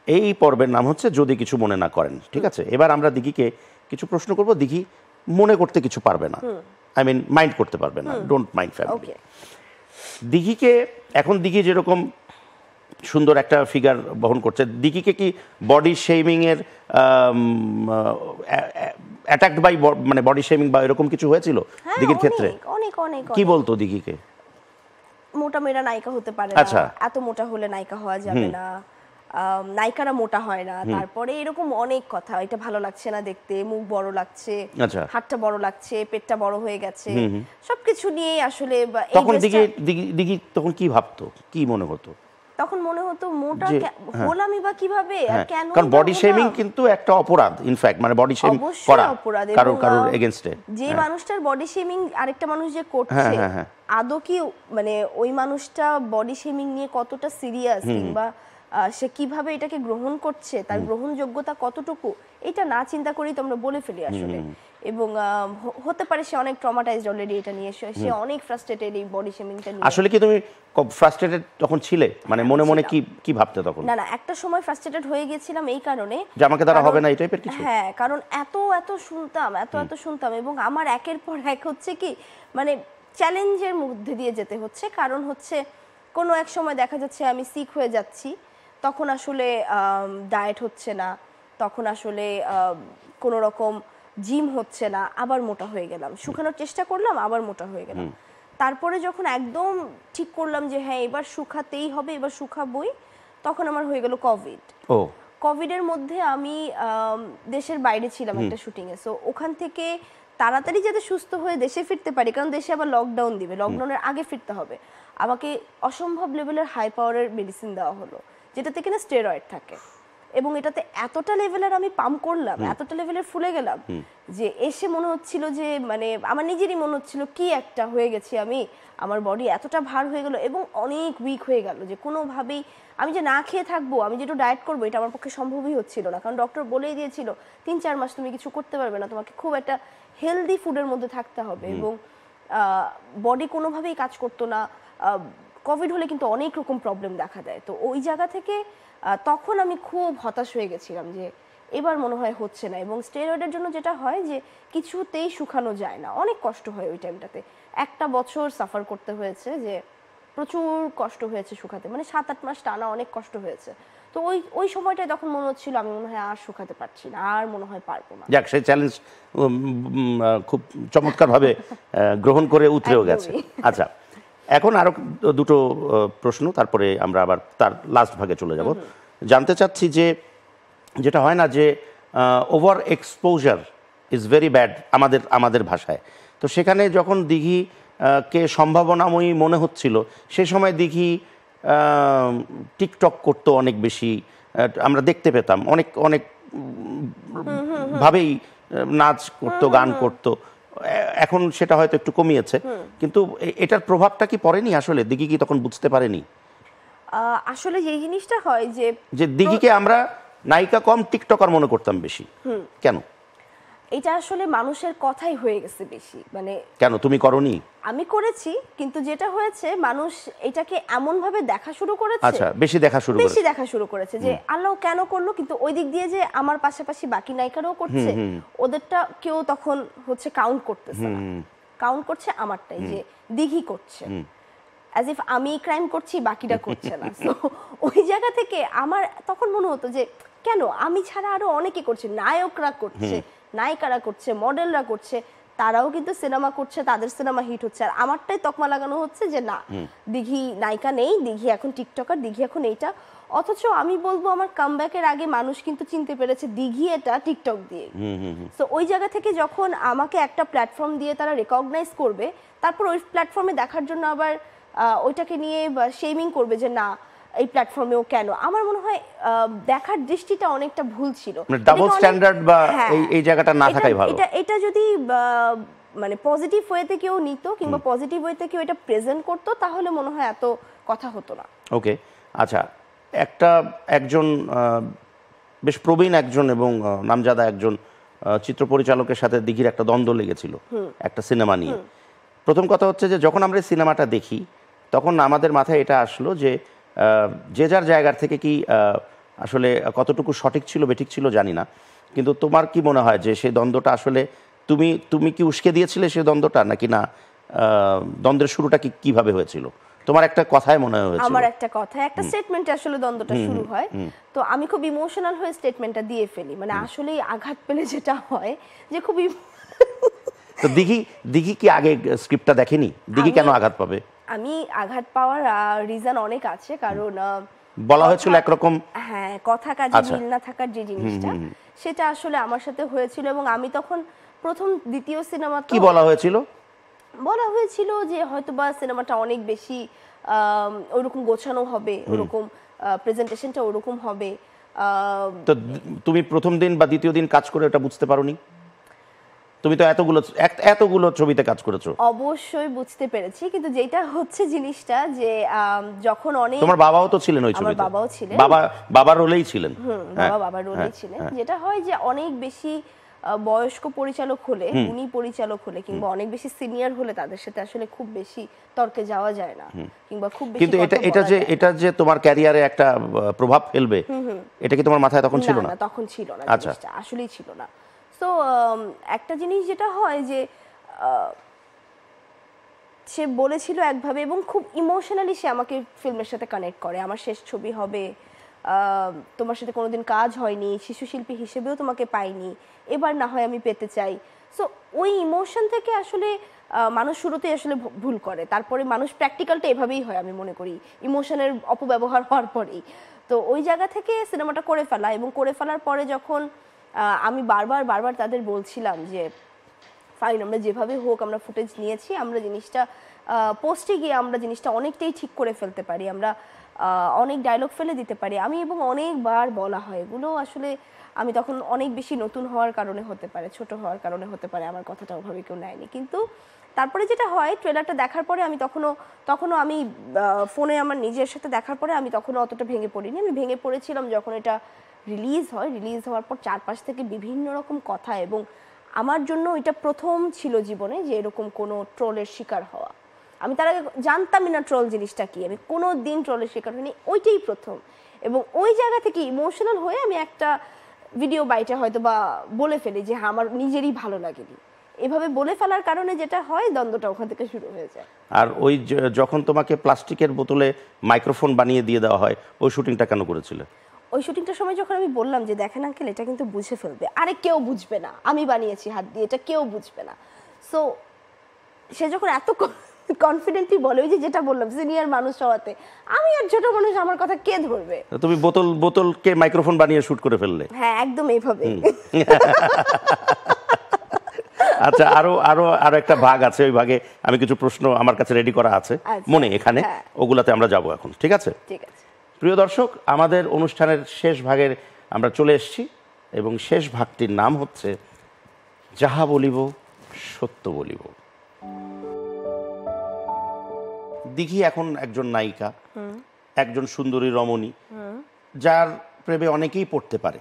এই পর্বের নাম হচ্ছে যদি কিছু মনে না করেন। ঠিক আছে, এবার আমরা দিঘিকে কিছু প্রশ্ন করব। দিঘি মনে করতে কিছু পারবে না, আই মিন মাইন্ড করতে পারবে না, ডোন্ট মাইন্ড ফ্যামিলি। দিঘিকে এখন দিঘি যেরকম সুন্দর একটা ফিগার বহন করছে, দিঘিকে কি বডি শেমিং এর অ্যাটাকড বাই মানে বডি শেমিং বা এরকম কিছু হয়েছিল দিঘির ক্ষেত্রে? অনেক অনেক। কি বলতো দিঘিকে? মোটা মেয়েরা নায়িকা হতে পারে না, এত মোটা হলে নায়িকা হওয়া যাবে না, নায়িকারা মোটা হয় না, তারপরে এরকম অনেক কথা, এটা ভালো লাগছে না দেখতে, মুখ বড় লাগছে, হাতটা বড় লাগছে, পেটটা বড় হয়ে গেছে, সবকিছু নিয়ে আসলে। তখন দিঘি তখন কি ভাবতো, কি মনে হতো? তখন মনে হতো মোটা হলামই বা কিভাবে, কেন? কারণ বডি শেমিং কিন্তু একটা অপরাধ, ইনফ্যাক্ট মানে বডি শেমিং করা অপরাধ, কারোর এগেইনস্টে। যে মানুষটার বডি শেমিং আরেকটা মানুষ যে করছে, আদৌ কি মানে ওই মানুষটা বডি শেমিং নিয়ে কতটা সিরিয়াস, কিংবা সে কিভাবে এটাকে গ্রহণ করছে, তার গ্রহণযোগ্যতা কতটুকু, এটা না চিন্তা করেই তো আমরা বলে ফেলি আসলে। এবং হতে পারে সে অনেক ট্রমাটাইজড অলরেডি এটা নিয়ে, সে অনেক ফ্রাস্ট্রেটেড এই বডি শেমিংটা নিয়ে। আসলে কি তুমি ফ্রাস্ট্রেটেড তখন ছিলে, মানে মনে মনে কি ভাবতে তখন? না, একটা সময় ফ্রাস্ট্রেটেড হয়ে গেছিলাম এই কারণে যে আমাকে দ্বারা হবে না এই টাইপের কিছু। হ্যাঁ, কারণ এত শুনতাম এবং আমার একের পর এক হচ্ছে কি মানে চ্যালেঞ্জের মধ্যে দিয়ে যেতে হচ্ছে। কারণ হচ্ছে কোনো এক সময় দেখা যাচ্ছে আমি সিক হয়ে যাচ্ছি, তখন আসলে ডায়েট হচ্ছে না, তখন আসলে কোনো রকম জিম হচ্ছে না, আবার মোটা হয়ে গেলাম, শুকানোর চেষ্টা করলাম, আবার মোটা হয়ে গেলাম। তারপরে যখন একদম ঠিক করলাম যে হ্যাঁ এবার শুকাতেই হবে, এবার শুকাবই, তখন আমার হয়ে গেল কোভিড। কোভিডের মধ্যে আমি দেশের বাইরে ছিলাম একটা শুটিংয়ে, সো ওখান থেকে তাড়াতাড়ি যাতে সুস্থ হয়ে দেশে ফিরতে পারি, কারণ দেশে আবার লকডাউন দিবে, লকডাউনের আগে ফিরতে হবে, আমাকে অসম্ভব লেভেলের হাই পাওয়ারের মেডিসিন দেওয়া হলো, যেটাতে কিনা স্টেরয়েড থাকে। এবং এটাতে এতটা লেভেলের আমি পাম্প করলাম, এতটা লেভেলের ফুলে গেলাম যে এসে মনে হচ্ছিল যে মানে আমার নিজেরই মনে হচ্ছিল কি একটা হয়ে গেছি আমি, আমার বডি এতটা ভার হয়ে গেল এবং অনেক উইক হয়ে গেল যে কোনোভাবেই আমি যে না খেয়ে থাকবো, আমি যেটা ডায়েট করবো, এটা আমার পক্ষে সম্ভবই হচ্ছিল না। কারণ ডক্টর বলেই দিয়েছিল 3-4 মাস তুমি কিছু করতে পারবে না, তোমাকে খুব একটা হেলদি ফুডের মধ্যে থাকতে হবে। এবং বডি কোনোভাবেই কাজ করতো না। কোভিড হলে কিন্তু অনেক রকম প্রবলেম দেখা দেয়। তো ওই জায়গা থেকে তখন আমি খুব হতাশ হয়ে গেছিলাম যে এবার মনে হয় হচ্ছে না। এবং স্টেরয়েডের জন্য যেটা হয় যে কিছুতেই শুকানো যায় না, অনেক কষ্ট হয় ওই টাইমটাতে। 1 বছর সাফার করতে হয়েছে, যে প্রচুর কষ্ট হয়েছে শুকাতে, মানে 7-8 মাস টানা অনেক কষ্ট হয়েছে। তো ওই সময়টায় তখন মনে হচ্ছিল আমি মনে হয় আর শুকাতে পারছি না, আর মনে হয় পারবো না। যাক, সেই চ্যালেঞ্জ খুব চমৎকারভাবে গ্রহণ করে উতরেও গেছে। আচ্ছা, এখন আরো দুটো প্রশ্ন, তারপরে আমরা আবার তার লাস্ট ভাগে চলে যাব। জানতে চাচ্ছি যে যেটা হয় না যে over exposure is very bad আমাদের ভাষায়, তো সেখানে যখন দিঘি কে সম্ভাবনাময়ী মনে হচ্ছিল, সে সময় দিঘি টিকটক করতো অনেক বেশি, আমরা দেখতে পেতাম অনেক অনেক ভাবেই নাচ করতো, গান করতো। এখন সেটা হয়তো একটু কমিয়েছে, কিন্তু এটার প্রভাবটা কি পড়েনি আসলে? দিঘি কি তখন বুঝতে পারেনি? আসলে এই জিনিসটা হয় যে দিঘিকে আমরা নায়িকা কম টিকটকার মনে করতাম বেশি, কেন? এটা আসলে মানুষের কথাই হয়ে গেছে বেশি। মানে কেন তুমি করনি? আমি করেছি, কিন্তু যেটা হয়েছে মানুষ এটাকে এমন ভাবে দেখা শুরু করেছে, আচ্ছা বেশি দেখা শুরু করেছে যে আল্লাহ কেন করলো, কিন্তু ওই দিক দিয়ে যে আমার পাশাপাশি বাকি নায়িকারাও করছে, ওদেরটা কেউ তখন হচ্ছে কাউন্ট করতেছে না, কাউন্ট করছে আমারটাই, যে দিঘি করছে, অ্যাজ ইফ আমি ক্রাইম করছি বাকিটা করছে না। সো ওই জায়গা থেকে আমার তখন মনে হতো যে কেন আমি ছাড়া আরো অনেকে করছে, নায়করা করছে, নায়িকারা করছে, মডেলরা করছে, তারাও কিন্তু সিনেমা করছে, তাদের সিনেমা হিট হচ্ছে, আর আমারটাই তকমা লাগানো হচ্ছে যে না, দিঘি নায়িকা নেই, দিঘি এখন টিকটকার, দিঘি এখন এইটা। অথচ আমি বলবো আমার কামব্যাকের আগে মানুষ কিন্তু চিনতে পেরেছে দিঘি এটা টিকটক দিয়ে। তো ওই জায়গা থেকে যখন আমাকে একটা প্ল্যাটফর্ম দিয়ে তারা রেকগনাইজ করবে, তারপর ওই প্ল্যাটফর্মে দেখার জন্য আবার ওইটাকে নিয়ে শেমিং করবে যে না এই প্ল্যাটফর্মেও কেন, আমার মনে হয় দেখার দৃষ্টিটা অনেকটা ভুল ছিল। ডাবল স্ট্যান্ডার্ড বা এই জায়গাটা না থাকাই ভালো। এটা যদি মানে পজিটিভ ওয়েতে কেউ নিত কিংবা পজিটিভ ওয়েতে কেউ এটা প্রেজেন্ট করতো, তাহলে মনে হয় এত কথা হতো না। ওকে, আচ্ছা, একজন বেশ প্রবীণ একজন এবং নামজাদা একজন চিত্র পরিচালকের সাথে দিঘির একটা দ্বন্দ্ব লেগেছিল একটা সিনেমা নিয়ে। প্রথম কথা হচ্ছে যে যখন আমরা সিনেমাটা দেখি তখন আমাদের মাথায় এটা আসলো যে যে যার জায়গার থেকে কি আসলে কতটুকু সঠিক ছিল বেঠিক ছিল জানি না, কিন্তু তোমার কি মনে হয় যে সেই দ্বন্দ্বটা আসলে তুমি কি উস্কে দিয়েছিলে সেই দ্বন্দ্বটা, নাকি না দ্বন্দ্বের শুরুটা কিভাবে হয়েছিল? তোমার একটা কথায় মনে হয়েছিল। আমার একটা কথা, একটা স্টেটমেন্টে আসলে দ্বন্দ্বটা শুরু হয়। তো আমি খুব ইমোশনাল হয়ে স্টেটমেন্টটা দিয়ে ফেলি, মানে আসলে আঘাত পেলে যেটা হয় যে খুব তো দিঘি কি আগে স্ক্রিপ্টটা দেখেনি? দিঘি কেন আঘাত পাবে? আমি আঘাত পাওয়ার রিজন অনেক আছে, কারণ বলা হয়েছিল একরকম, হ্যাঁ, কথা কাজে মিল না থাকার যে জিনিসটা সেটা আসলে আমার সাথে হয়েছিল। এবং আমি তখন প্রথম দ্বিতীয় সিনেমা কি বলা হয়েছিল যে হয়তোবা সিনেমাটা অনেক বেশি ওরকম গোছানো হবে, ওরকম প্রেজেন্টেশনটা ওরকম হবে। তো তুমি প্রথম দিন বা দ্বিতীয় দিন কাজ করে এটা বুঝতে পারোনি? তুমি তো এতগুলো ছবিতে কাজ করেছো। অবশ্যই বুঝতে পেরেছি, কিন্তু যেটা হচ্ছে জিনিসটা যে যখন অনেক, তোমার বাবাও তো ছিলেন ওই ছবিতে। আমার বাবাও ছিলেন, বাবার রোলেই ছিলেন। বাবার রোলেই ছিলেন। যেটা হয় যে অনেক বেশি বয়স্ক পরিচালক হলে, উনি পরিচালক হলে কিংবা অনেক বেশি সিনিয়র হলে তাদের সাথে আসলে খুব বেশি তর্কে যাওয়া যায় না, কিংবা খুব বেশি। কিন্তু এটা যে তোমার ক্যারিয়ারে একটা প্রভাব ফেলবে, এটা কি তোমার মাথায় তখন ছিল না? তখন ছিল না, জিনিসটা আসলেই ছিল না। তো একটা জিনিস যেটা হয় যে সে বলেছিল একভাবে এবং খুব ইমোশনালি সে আমাকে ফিল্মের সাথে কানেক্ট করে। আমার শেষ ছবি হবে, তোমার সাথে কোনোদিন কাজ হয়নি, শিশু শিল্পী হিসেবেও তোমাকে পাইনি, এবার না হয় আমি পেতে চাই। সো ওই ইমোশন থেকে আসলে মানুষ শুরুতেই আসলে ভুল করে, তারপরে মানুষ প্র্যাকটিক্যালটা এভাবেই হয় আমি মনে করি, ইমোশনের অপব্যবহার হওয়ার পরেই। তো ওই জায়গা থেকে সিনেমাটা করে ফেলা, এবং করে ফেলার পরে যখন আমি বারবার তাদের বলছিলাম যে ফাইন, আমরা যেভাবে হোক আমরা ফুটেজ নিয়েছি, আমরা জিনিসটা পোস্টে গিয়ে আমরা জিনিসটা অনেকটাই ঠিক করে ফেলতে পারি, আমরা অনেক ডায়লগ ফেলে দিতে পারি। আমি এবং অনেকবার বলা হয় এগুলো আসলে আমি তখন অনেক বেশি নতুন হওয়ার কারণে হতে পারে, ছোট হওয়ার কারণে হতে পারে, আমার কথাটা ওভাবে কেউ নেয়নি। কিন্তু তারপরে যেটা হয়, ট্রেলারটা দেখার পরে আমি তখনও আমি ফোনে আমার নিজের সাথে দেখার পরে আমি তখনও অতটা ভেঙে পড়িনি। আমি ভেঙে পড়েছিলাম যখন এটা রিলিজ হওয়ার পর চারপাশ থেকে বিভিন্ন রকম কথা, এবং আমার জন্য এটা প্রথম ছিল জীবনে যে এরকম কোনো ট্রোলের শিকার হওয়া। আমি তার আগে জানতামই না ট্রোল জিনিসটা কি, আমি কোনো দিন ট্রোলের শিকার হইনি, ওইটাই প্রথম। এবং ওই জায়গা থেকে ইমোশনাল হয়ে আমি একটা ভিডিও বাইটে হয়তো বা বলে ফেলি যে হ্যাঁ আমার নিজেরই ভালো লাগেনি। এভাবে বলে ফেলার কারণে যেটা হয়, দ্বন্দ্বটা ওখান থেকে শুরু হয়ে যায়। আর ওই যখন তোমাকে প্লাস্টিকের বোতলে মাইক্রোফোন বানিয়ে দিয়ে দেওয়া হয়, ওই শুটিংটা কেন করেছিলে? ওই শুটিংটার সময় যখন আমি বললাম যে দেখেন আঙ্কেল, এটা কিন্তু বুঝে ফেলবে, আরে কেউ বুঝবে না, আমি বানিয়েছি হাত দিয়ে, এটা কেউ বুঝবে না। সো সে যখন এত কনফিডেন্টলি বলে, ওই যে যেটা বললাম সিনিয়র মানুষ হওয়াতে, আমি আর ছোট মানুষ, আমার কথা কে ধরবে? তুমি বোতলকে মাইক্রোফোন বানিয়ে শুট করে ফেললে? হ্যাঁ, একদম এইভাবে। আচ্ছা, আরো একটা ভাগ আছে, ওই ভাগে আমি কিছু প্রশ্ন আমার কাছে রেডি করা আছে মনে, এখানে ওগুলাতে আমরা যাব এখন। ঠিক আছে? ঠিক আছে। প্রিয় দর্শক, আমাদের অনুষ্ঠানের শেষ ভাগের আমরা চলে এসেছি, এবং শেষ ভাগটির নাম হচ্ছে যাহা বলিব সত্য বলিব। দিঘি এখন একজন নায়িকা, একজন সুন্দরী রমণী, যার প্রেমে অনেকেই পড়তে পারে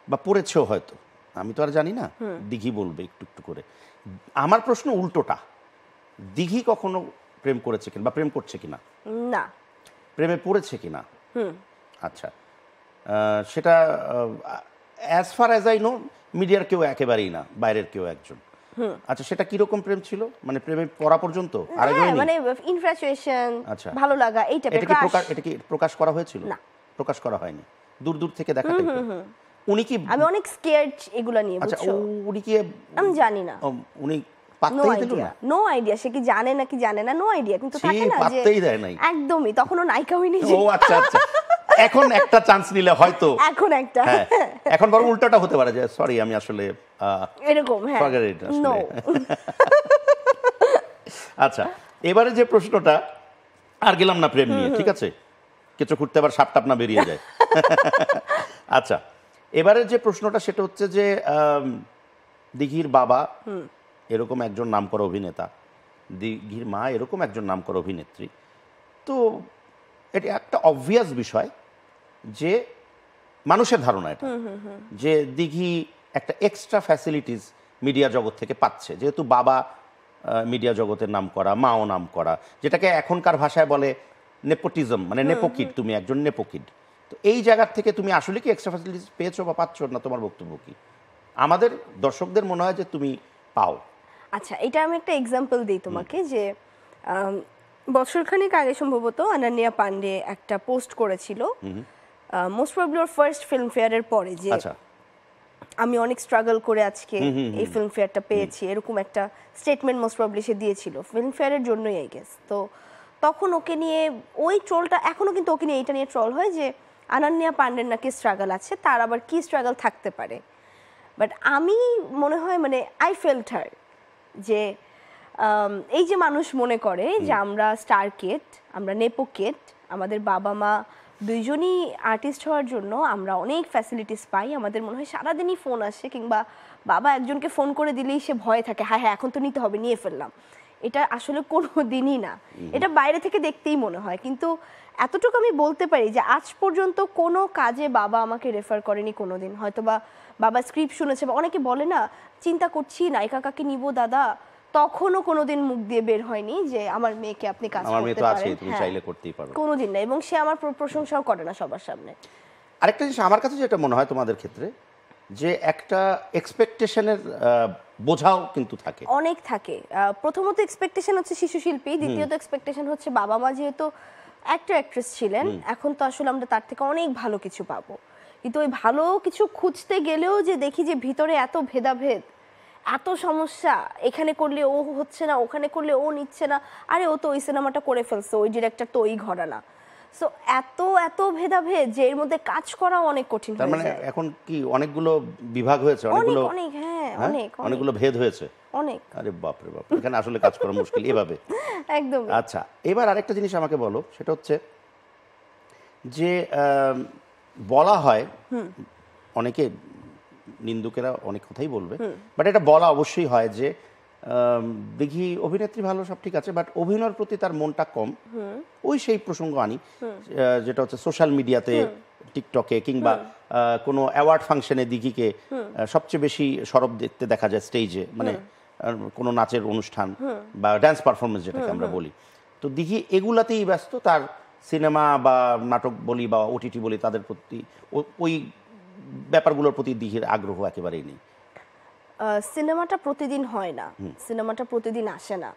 বা পড়েছেও হয়তো, আমি তো আর জানি না, দিঘি বলবে একটু একটু করে। আমার প্রশ্ন উল্টোটা, দিঘি কখনো প্রেম করেছে কিনা বা প্রেম করছে কিনা? না। প্রেমে পড়েছে কিনা? আচ্ছা, সেটা as far as I know মিডিয়ার কেউ একেবারেই না, বাইরের কেউ একজন। আচ্ছা, সেটা কিরকম প্রেম ছিল? মানে প্রেমে পড়া পর্যন্ত মানে ইনফ্যাচুয়েশন, ভালো লাগা, এই টাইপের। এটা কি প্রকাশ করা হয়েছিল? না, প্রকাশ করা হয়নি, দূর দূর থেকে দেখা টাইপের। উনি কি, আমি অনেক স্কেয়ার্ড এগুলা নিয়ে। আচ্ছা, উনি কি, আমি জানি না, উনি পাত্তাই দিল না? নো আইডিয়া, সে কি জানে নাকি জানে না, নো আইডিয়া। কিন্তু থাকে না যে পাত্তাই দেয় নাই, একদমই, তখনও নায়িকা হয়নি। ও আচ্ছা আচ্ছা, এখন একটা চান্স নিলে হয়তো এখন একটা হ্যাঁ এখন বরং উল্টাটা হতে পারে যে সরি আমি আসলে এরকম হ্যাঁ forget it আসলে। নো আচ্ছা এবারে যে প্রশ্নটা আর গেলাম না প্রেম নিয়ে ঠিক আছে কিছু ঘুরতে আবার সাপ টাপ না বেরিয়ে যায় আচ্ছা এবারে যে প্রশ্নটা সেটা হচ্ছে যে দিঘির বাবা এরকম একজন নামকরা অভিনেতা দিঘির মা এরকম একজন নামকরা অভিনেত্রী তো এটা একটা অবভিয়াস বিষয় যে মানুষের ধারণা এটা যে দিঘি একটা এক্সট্রা ফ্যাসিলিটিস মিডিয়া জগৎ থেকে পাচ্ছে যেহেতু বাবা মিডিয়া জগতের নাম করা মাও নাম করা যেটাকে এখনকার ভাষায় বলে নেপোটিজম মানে নেপোকিড তুমি একজন নেপোকিড তো এই জায়গার থেকে তুমি আসলে কি এক্সট্রা ফ্যাসিলিটিস পেয়েছো বা পাচ্ছ না তোমার বক্তব্য কি আমাদের দর্শকদের মনে হয় যে তুমি পাও আচ্ছা এটা আমি একটা এক্সাম্পল দিই তোমাকে যে বছরখানেক আগে সম্ভবত অনন্যা পান্ডে একটা পোস্ট করেছিল মোস্ট প্রবাবলি ওর ফার্স্ট ফিল্ম ফেয়ারের পরে যে আচ্ছা আমি অনেক স্ট্রাগল করে আজকে এই ফিল্ম ফেয়ারটা পেয়েছি এরকম একটা স্টেটমেন্ট মোস্ট প্রবাবলি সে দিয়েছিল ফিল্ম ফেয়ারের জন্যই আই গেস তো তখন ওকে নিয়ে ওই ট্রোলটা এখনো কিন্তু ওকে নিয়ে এটা নিয়ে ট্রল হয় যে অনন্যা পান্ডের নাকি স্ট্রাগল আছে তার আবার কি স্ট্রাগল থাকতে পারে বাট আমি মনে হয় মানে আই ফেল্ট হার যে এই যে মানুষ মনে করে যে আমরা স্টার কিড আমরা নেপো কিড আমাদের বাবা মা দুইজনই আর্টিস্ট হওয়ার জন্য আমরা অনেক ফ্যাসিলিটিস পাই আমাদের মনে হয় সারাদিনই ফোন আসে কিংবা বাবা একজনকে ফোন করে দিলেই সে ভয়ে থাকে হ্যাঁ হ্যাঁ এখন তো নিতে হবে নিয়ে ফেললাম এটা আসলে কোনো দিনই না এটা বাইরে থেকে দেখতেই মনে হয় কিন্তু এতটুকু আমি বলতে পারি যে আজ পর্যন্ত কোনো কাজে বাবা আমাকে রেফার করেনি কোনোদিন হয়তো বা বাবা স্ক্রিপ্ট শুনেছে বা অনেকে বলে না চিন্তা করছি নায়িকা কাকে নিব দাদা তখনও কোনোদিন মুখ দিয়ে বের হয়নি যে আমার মেয়েকে আপনি কাজ আমার মেয়ে করতে তো পারেন আছে তুমি চাইলে করতেই পারো কোনোদিন না এবং সে আমার প্রশংসাও করে না সবার সামনে আরেকটা জিনিস আমার কাছে যেটা মনে হয় তোমাদের ক্ষেত্রে যে একটা এক্সপেকটেশনের বোঝাও কিন্তু থাকে অনেক থাকে প্রথমত এক্সপেকটেশন হচ্ছে শিশু শিল্পী দ্বিতীয়ত এক্সপেকটেশন হচ্ছে বাবা মা যেহেতু অ্যাক্টর অ্যাক্ট্রেস ছিলেন এখন তো আসলে আমরা তার থেকে অনেক ভালো কিছু পাবো কিন্তু ওই ভালো কিছু খুঁজতে গেলেও যে দেখি যে ভিতরে এত ভেদাভেদ এত সমস্যা এখানে করলে ও হচ্ছে না ওখানে করলে ও নিচ্ছে না আরে ও তো ওই সিনেমাটা করে ফেলছে ওই ডিরেক্টর তো ওই ঘরানা সো এত এত ভেদাভেদ যে এর মধ্যে কাজ করা অনেক কঠিন তার হয়ে মানে যায় এখন কি অনেকগুলো বিভাগ হয়েছে অনেক অনেকগুলো অনেক হ্যাঁ হ্যাঁ? অনেক অনেকগুলো ভেদ হয়েছে অনেক আরে বাপ রে বাপ এখানে আসলে কাজ করা মুশকিল এভাবে একদম আচ্ছা এবার আরেকটা জিনিস আমাকে বলো সেটা হচ্ছে যে বলা হয় অনেকে নিন্দুকেরা অনেক কথাই বলবে বাট এটা বলা অবশ্যই হয় যে দেখি অভিনেত্রী ভালো সব ঠিক আছে বাট অভিনয়ের প্রতি তার মনটা কম ওই সেই প্রসঙ্গ আনি যেটা হচ্ছে সোশ্যাল মিডিয়াতে টিকটকে কিংবা কোনো অ্যাওয়ার্ড ফাংশনে দিঘিকে সবচেয়ে বেশি সরব দেখতে দেখা যায় স্টেজে মানে কোনো নাচের অনুষ্ঠান বা ড্যান্স পারফরমেন্স যেটাকে আমরা বলি তো দিঘি এগুলাতেই ব্যস্ত তার সিনেমা বা নাটক বলি বা ওটিটি বলি তাদের প্রতি ওই ব্যাপারগুলোর প্রতি দিঘির আগ্রহ একেবারেই নেই সিনেমাটা প্রতিদিন হয় না সিনেমাটা প্রতিদিন আসে না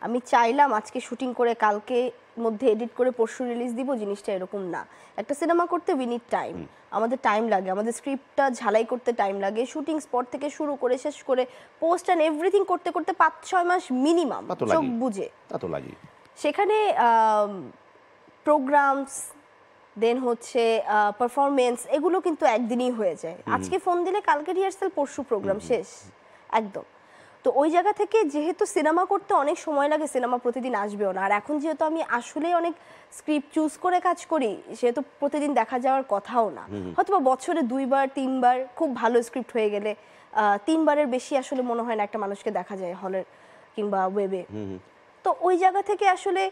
আমি চাইলাম আজকে শুটিং করে কালকে মধ্যে এডিট করে পরশু রিলিজ দিব জিনিসটা এরকম না একটা সিনেমা করতে উই নিড টাইম আমাদের টাইম লাগে আমাদের স্ক্রিপ্টটা ঝালাই করতে টাইম লাগে শুটিং স্পট থেকে শুরু করে শেষ করে পোস্ট অ্যান্ড এভরিথিং করতে করতে 5-6 মাস মিনিমাম চোখ বুঝে তা তো লাগে সেখানে প্রোগ্রামস দেন হচ্ছে পারফরমেন্স এগুলো কিন্তু একদিনই হয়ে যায় আজকে ফোন দিলে কালকে রিহার্সাল পরশু প্রোগ্রাম শেষ একদম তো ওই জায়গা থেকে যেহেতু সিনেমা করতে অনেক সময় লাগে সিনেমা প্রতিদিন আসবেও না আর এখন যেহেতু আমি আসলেই অনেক স্ক্রিপ্ট চুজ করে কাজ করি সেহেতু প্রতিদিন দেখা যাওয়ার কথাও না হয়তো বা বছরে 2বার 3বার খুব ভালো স্ক্রিপ্ট হয়ে গেলে 3বারের বেশি আসলে মনে হয় না একটা মানুষকে দেখা যায় হলের কিংবা ওয়েবে তো ওই জায়গা থেকে আসলে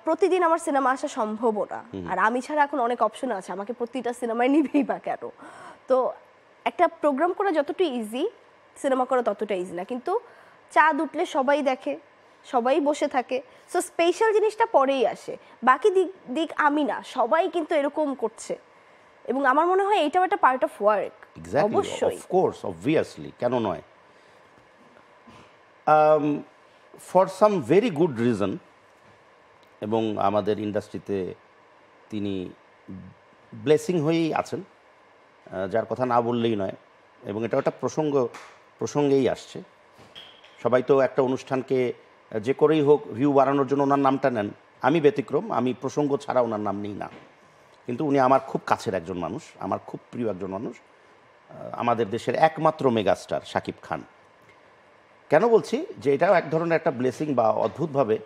প্রতিদিন আমার সিনেমা আসা সম্ভবও না আর আমি ছাড়া এখন অনেক অপশন আছে আমাকে প্রতিটা সিনেমায় নিবেই বা কেন তো একটা প্রোগ্রাম করা যতটা ইজি সিনেমা করা ততটা ইজি না কিন্তু চাঁদ উঠলে সবাই দেখে সবাই বসে থাকে সো স্পেশাল জিনিসটা পরেই আসে বাকি দিক আমি না সবাই কিন্তু এরকম করছে এবং আমার মনে হয় এটাও একটা পার্ট অফ ওয়ার্ক অবশ্যই অফকোর্স অবভিয়াসলি কেন নয় for some very good reason এবং আমাদের ইন্ডাস্ট্রিতে তিনি ব্লেসিং হয়েই আছেন যার কথা না বললেই নয় এবং এটা একটা প্রসঙ্গেই আসছে সবাই তো একটা অনুষ্ঠানকে যে করেই হোক ভিউ বাড়ানোর জন্য ওনার নামটা নেন আমি ব্যতিক্রম আমি প্রসঙ্গ ছাড়া ওনার নাম নিই না কিন্তু উনি আমার খুব কাছের একজন মানুষ, আমার খুব প্রিয় একজন মানুষ, আমাদের দেশের একমাত্র মেগাস্টার শাকিব খান। কেন বলছি যে এটাও এক ধরনের একটা ব্লেসিং বা অদ্ভুতভাবে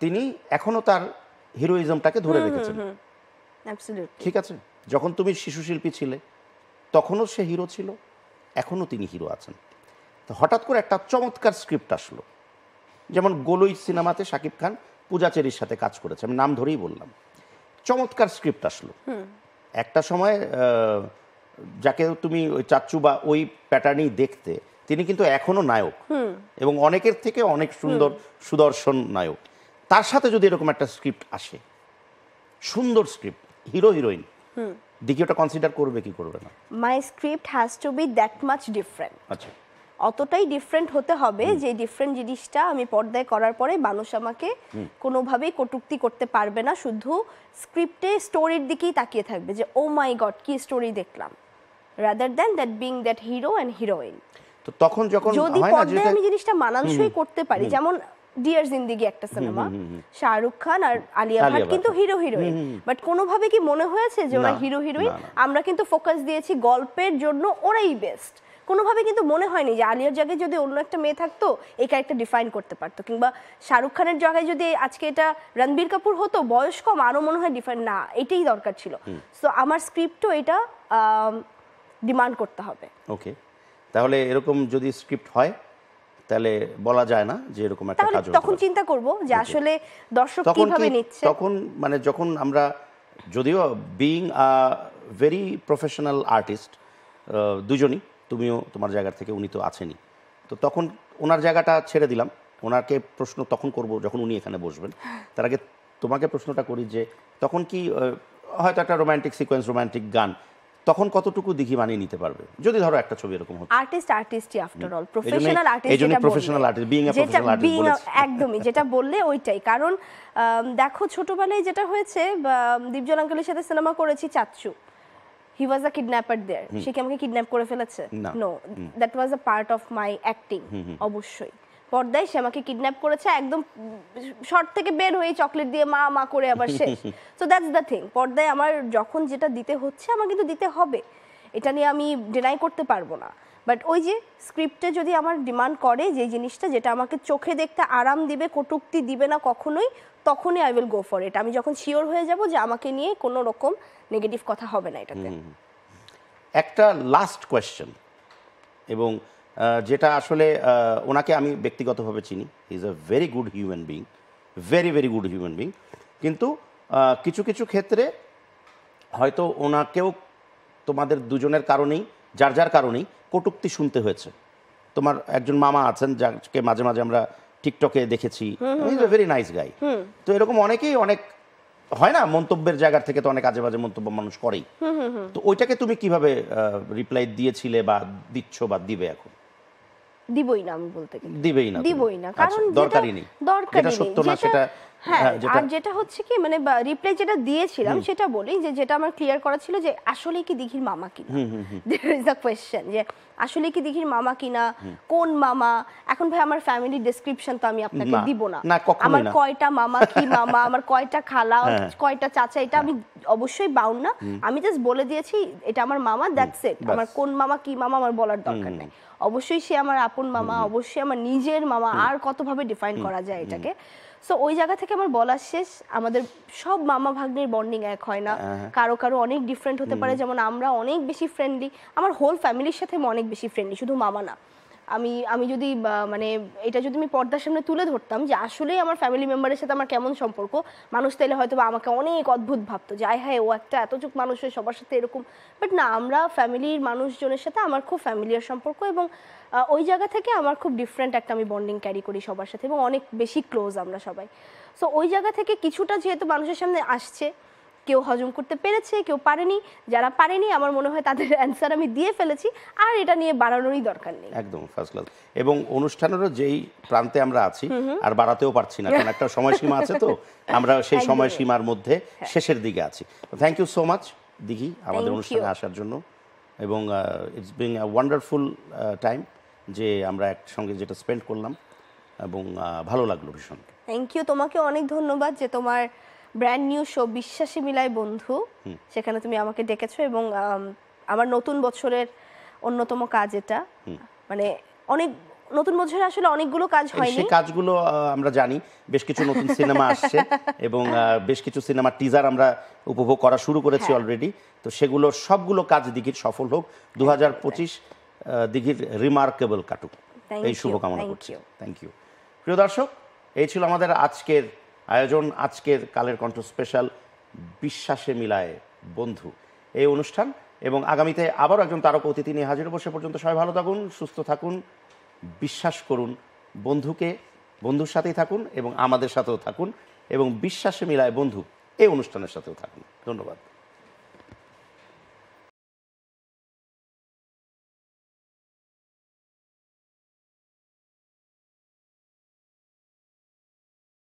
তিনি এখনো তার হিরোইজমটাকে ধরে রেখেছেন। অ্যাবসলিউটলি। ঠিক আছে, যখন তুমি শিশু শিল্পী ছিলে তখনও সে হিরো ছিল, এখনও তিনি হিরো আছেন। তো হঠাৎ করে একটা চমৎকার স্ক্রিপ্ট আসলো, যেমন গোলই সিনেমাতে শাকিব খান পূজা চেরির সাথে কাজ করেছে, আমি নাম ধরেই বললাম। চমৎকার স্ক্রিপ্ট আসলো, একটা সময় যাকে তুমি ওই চাচ্চু বা ওই প্যাটার্নই দেখতে, তিনি কিন্তু এখনো নায়ক এবং অনেকের থেকে অনেক সুন্দর সুদর্শন নায়ক। তার সাথে যদি এরকম একটা স্ক্রিপ্ট আসে, সুন্দর স্ক্রিপ্ট, হিরো হিরোইন, দেখি ওটা কনসিডার করবে কি করবে না? My script has to be that much different. আচ্ছা, অতটাই ডিফারেন্ট হতে হবে যে ডিফারেন্ট জিনিসটা আমি পর্দায় করার পরে মানুষ আমাকে কোনোভাবেই কটূক্তি করতে পারবে না, শুধু স্ক্রিপ্টে স্টোরির দিকেই তাকিয়ে থাকবে যে ও মাই গড কি স্টোরি দেখলাম, rather than that being that hero and heroine. তো তখন যখন যদি হয় না পর্দায় যেটা আমি জিনিসটা মানানসই করতে পারি, যেমন ডিয়ার জিন্দেগি একটা সিনেমা, শাহরুখ খান আর আলিয়া ভাট কিন্তু হিরো হিরোইন, বাট কোনোভাবে কি মনে হয়েছে যে ওরা না, হিরো হিরোইন? না, না। আমরা কিন্তু ফোকাস দিয়েছি গল্পের জন্য ওরাই বেস্ট। কোনোভাবে কিন্তু মনে হয়নি যে আলিয়ার জায়গায় যদি অন্য একটা মেয়ে থাকতো এই ক্যারেক্টার ডিফাইন করতে পারতো, কিংবা শাহরুখ খানের জায়গায় যদি আজকে এটা রণবীর কাপুর হতো, বয়স কম, আরো মনে হয় ডিফাইন, না এটাই দরকার ছিল। সো আমার স্ক্রিপ্টও এটা ডিমান্ড করতে হবে। ওকে, তাহলে এরকম যদি স্ক্রিপ্ট হয় তাহলে বলা যায় না যে এরকম একটা তাহলে কাজ হতে তখন পারে। চিন্তা করব যে আসলে দর্শক তখন কিভাবে কি, নিচ্ছে। তখন মানে যখন আমরা, যদিও being a very professional artist, দুজনই, তুমিও তোমার জায়গা থেকে, উনি তো আছেনই, তো তখন ওনার জায়গাটা ছেড়ে দিলাম, ওনাকে প্রশ্ন তখন করব যখন উনি এখানে বসবেন। তার আগে তোমাকে প্রশ্নটা করি যে তখন কি হয়তো একটা রোমান্টিক সিকোয়েন্স, রোমান্টিক গান, তখন কতটুকু দিঘি মানিয়ে নিতে পারবে যদি ধরো একটা ছবি এরকম হতো? আর্টিস্টই আফটার অল, প্রফেশনাল আর্টিস্ট, এইজন্য যেটা প্রফেশনাল আর্টিস্ট, বিইং আ প্রফেশনাল আর্টিস্ট বলেছি। একদমই যেটা বললে ওইটাই। কারণ দেখো ছোটবেলায় যেটা হয়েছে, দীপজল আঙ্কেলের সাথে সিনেমা করেছি চাচ্চু, হি ওয়াজ আ কিডন্যাপার দেয়ার, সে কি আমাকে কিডন্যাপ করে ফেলেছে? না। No, that was a part of my acting. অবশ্যই পর্দায় সে আমাকে কিডন্যাপ করেছে, একদম শর্ট থেকে বের হয়ে চকলেট দিয়ে মা মা করে আবার শেষ। সো দ্যাটস দ্য থিং, পর্দায় আমার যখন যেটা দিতে হচ্ছে আমার কিন্তু দিতে হবে, এটা নিয়ে আমি ডিনাই করতে পারবো না। বাট ওই যে স্ক্রিপ্টে যদি আমার ডিমান্ড করে যে জিনিসটা যেটা আমাকে চোখে দেখতে আরাম দিবে, কটূক্তি দিবে না কখনোই, তখনই I will go for it. আমি যখন শিওর হয়ে যাব যে আমাকে নিয়ে কোনো রকম নেগেটিভ কথা হবে না এটাতে। একটা লাস্ট কোয়েশ্চেন, এবং যেটা আসলে ওনাকে আমি ব্যক্তিগতভাবে চিনি, he is a very good human being, very very good human being, কিন্তু কিছু কিছু ক্ষেত্রে হয়তো ওনাকেও তোমাদের দুজনের কারণেই, যার যার কারণেই কটূক্তি শুনতে হয়েছে। তোমার একজন মামা আছেন যাকে মাঝে মাঝে আমরা টিকটকে দেখেছি, he is a very nice guy. তো এরকম অনেকেই অনেক হয় না, মন্তব্যের জায়গা থেকে তো অনেক আজে বাজে মন্তব্য মানুষ করেই। তো ওইটাকে তুমি কিভাবে রিপ্লাই দিয়েছিলে বা দিচ্ছ বা দিবে এখন? দিবই না, আমি বলতে গেলে দিবেই না, দিবই না, কারণ দরকারই নেই, যেটা সত্য না সেটা। হ্যাঁ, আর যেটা হচ্ছে কি মানে রিপ্লাই যেটা দিয়েছিলাম সেটা বলি যে যেটা আমার ক্লিয়ার করা ছিল যে আসলে কি দিঘির মামা কিনা, দেয়ার ইজ আ কোয়েশ্চেন যে আসলে কি দিঘির মামা কিনা, কোন মামা। এখন ভাই আমার ফ্যামিলি ডেসক্রিপশন তো আমি আপনাকে দিব না, আমার কয়টা মামা কি মামা, আমার কয়টা খালা, কয়টা চাচা, এটা আমি অবশ্যই বাউন্ড না। আমি জাস্ট বলে দিয়েছি এটা আমার মামা, দ্যাটস ইট। আমার কোন মামা কি মামা আমার বলার দরকার নেই। অবশ্যই সে আমার আপন মামা, অবশ্যই আমার নিজের মামা, আর কতভাবে ডিফাইন করা যায় এটাকে। সো ওই জায়গা থেকে আমার বলা শেষ। আমাদের সব মামা ভাগ্নের বন্ডিং এক হয় না, কারো কারো অনেক ডিফারেন্ট হতে পারে। যেমন আমরা অনেক বেশি ফ্রেন্ডলি, আমার হোল ফ্যামিলির সাথে আমি অনেক বেশি ফ্রেন্ডলি, শুধু মামা না। আমি যদি মানে এটা যদি আমি পর্দার সামনে তুলে ধরতাম যে আসলেই আমার ফ্যামিলি মেম্বারের সাথে আমার কেমন সম্পর্ক, মানুষ তাইলে হয়তো আমাকে অনেক অদ্ভুত ভাবতো যে আয় হায় ও একটা এতটুক মানুষ হয়ে সবার সাথে এরকম। বাট না, আমরা ফ্যামিলির মানুষজনের সাথে আমার খুব ফ্যামিলিয়ার সম্পর্ক, এবং ওই জায়গা থেকে আমার খুব ডিফারেন্ট একটা আমি বন্ডিং ক্যারি করি সবার সাথে, এবং অনেক বেশি ক্লোজ আমরা সবাই। সো ওই জায়গা থেকে কিছুটা যেহেতু মানুষের সামনে আসছে, কেউ হজম করতে পেরেছে, কেউ পারেনি। যারা পারেনি আমার মনে হয় তাদের অ্যান্সার আমি দিয়ে ফেলেছি, আর এটা নিয়ে বাড়ানোরই দরকার নেই। একদম ফার্স্ট ক্লাস। এবং অনুষ্ঠানেরও যেই প্রান্তে আমরা আছি আর বাড়াতেও পারছি না, কারণ একটা সময়সীমা আছে, তো আমরা সেই সময়সীমার মধ্যে শেষের দিকে আছি। থ্যাংক ইউ সো মাচ দিঘি আমাদের অনুষ্ঠানে আসার জন্য, এবং it's being a wonderful time যে আমরা একসঙ্গে যেটা স্পেন্ড করলাম, এবং ভালো লাগলো ভীষণ। থ্যাংক ইউ, তোমাকে অনেক ধন্যবাদ যে তোমার ব্র্যান্ড নিউ শো বিশ্বাসী মিলাই বন্ধু, সেখানে তুমি আমাকে ডেকেছো এবং আমার নতুন বছরের অন্যতম কাজ এটা। মানে অনেক নতুন বছরে আসলে অনেকগুলো কাজ হয়নি, সেই কাজগুলো আমরা জানি, বেশ কিছু নতুন সিনেমা আসছে এবং বেশ কিছু সিনেমার টিজার আমরা উপভোগ করা শুরু করেছি অলরেডি। তো সেগুলো সবগুলো কাজ দিঘির সফল হোক, 2025 দিঘির রিমার্কেবল কাটুক, এই শুভকামনা করছি। Thank you. প্রিয় দর্শক, এই ছিল আমাদের আজকের আয়োজন, আজকের কালের কণ্ঠ স্পেশাল বিশ্বাসে মিলায় বন্ধু এই অনুষ্ঠান। এবং আগামীতে আবারও একজন তারকা অতিথি নিয়ে হাজির হব। সে পর্যন্ত সবাই ভালো থাকুন, সুস্থ থাকুন, বিশ্বাস করুন বন্ধুকে, বন্ধুর সাথেই থাকুন এবং আমাদের সাথেও থাকুন এবং বিশ্বাসে মিলায় বন্ধু এই অনুষ্ঠানের সাথেও থাকুন। ধন্যবাদ।